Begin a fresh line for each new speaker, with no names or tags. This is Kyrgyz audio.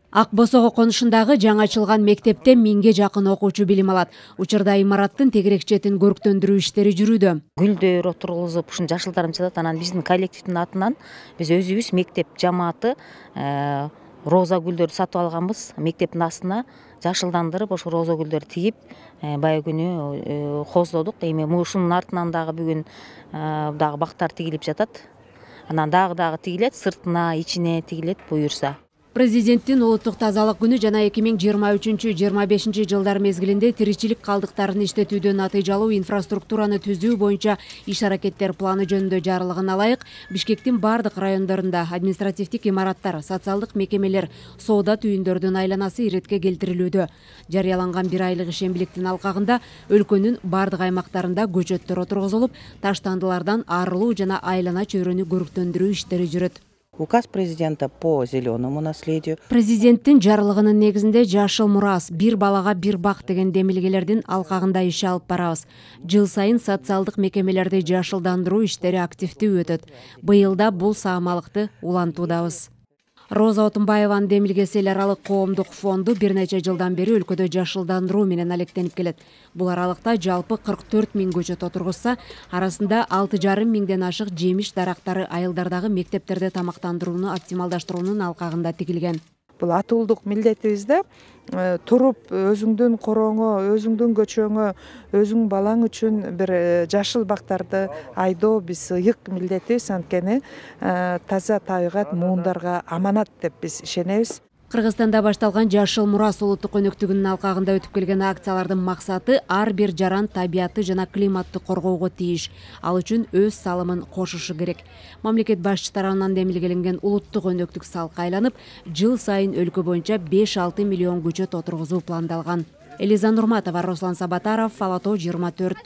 Ак Босого конушундагы жаңы ачылган мектепте 1000ге жакын окуучу билим алат. Учурда имараттын тегерек четин көрктөндүрүү иштери жүрүүдө.
Гүлдөр отургузуп, ушун жашылдарым жатат. Анан биздин коллективдин атынан биз өзүбүз мектеп жамааты роза гүлдөрдү сатып алганбыз. Мектептин астына жашылдандырып, ошо роза гүлдөрдү тигип, бая күнү коздодук. Эми ушунун артынан дагы бүгүн дагы бактар тигилип жатат. Анан дагы тигилет, сыртына, ичине тигилет буюрса.
Президенттин улуттук тазалык күнү жана 2023-25 жылдар мезгилинде тиричилик калдыктарын иштетүүдө натыйжалуу инфраструктураны түзүү боюнча иш-аракеттер планы жөнүндө жарлыгын алайык. Бишкектин бардык райондорунда административдик имараттар, социалдык мекемелер, соода түйүндөрдүн айланасы иретке келтирилүүдө. Жарыяланган 1 айлык ишембиликтин алкагында өлкөнүн бардык аймактарында көчөттөр отургузулуп, таштандылардан арылуу жана айлана чөйрөнү көрктөндүрүү иштери жүрөт.
Указ президента по зеленому наследию.
Президенттин жарлыгынын негизинде жашыл мурас, бир балага бир бак деген демилгелердин алкагында иш алып барабыз. Жыл сайын социалдык мекемелерди жашылдандыруу иштери активдүү өтөт. Быйыл да бул саамалыкты улантуудабыз. Роза Отунбаеванын демилгеси эл аралык коомдук фонду бир нече жылдан бери өлкөдө жашылдандыруу менен алектенип келет. Бул аралыкта жалпы 44 000 көчөт отургузса, арасында 6,5 миңден ашык жемиш дарактары айылдардагы мектептерде тамактандырууну оптималдаштыруунун алкагында тигилген.
Бул атуулдук милдетибизде туруп өзүңдүн корооңо, өзүңдүн көчөңө, өзүң балаң үчүн бир жашыл бактарды айдоо биз ыйык милдетибиз. Анткени таза табигат муундарга аманат деп биз ишенебиз.
Кыргызстанда башталган жашыл мурас улуттук өнөктүгүнүн алкагында өтүп келген акциялардын максаты ар бир жаран табиятты жана климатты коргоого тийиш. Ал үчүн өз салымын кошушу керек. Мамлекет башчы тарабынан демилгеленген улуттук өнөктүк салкы айланып, жыл сайын өлкө боюнча 5-6 миллион көчөт отургузуу пландалган. Элиза Нурматова, Руслан Сабатаров, Ала Тоо 24.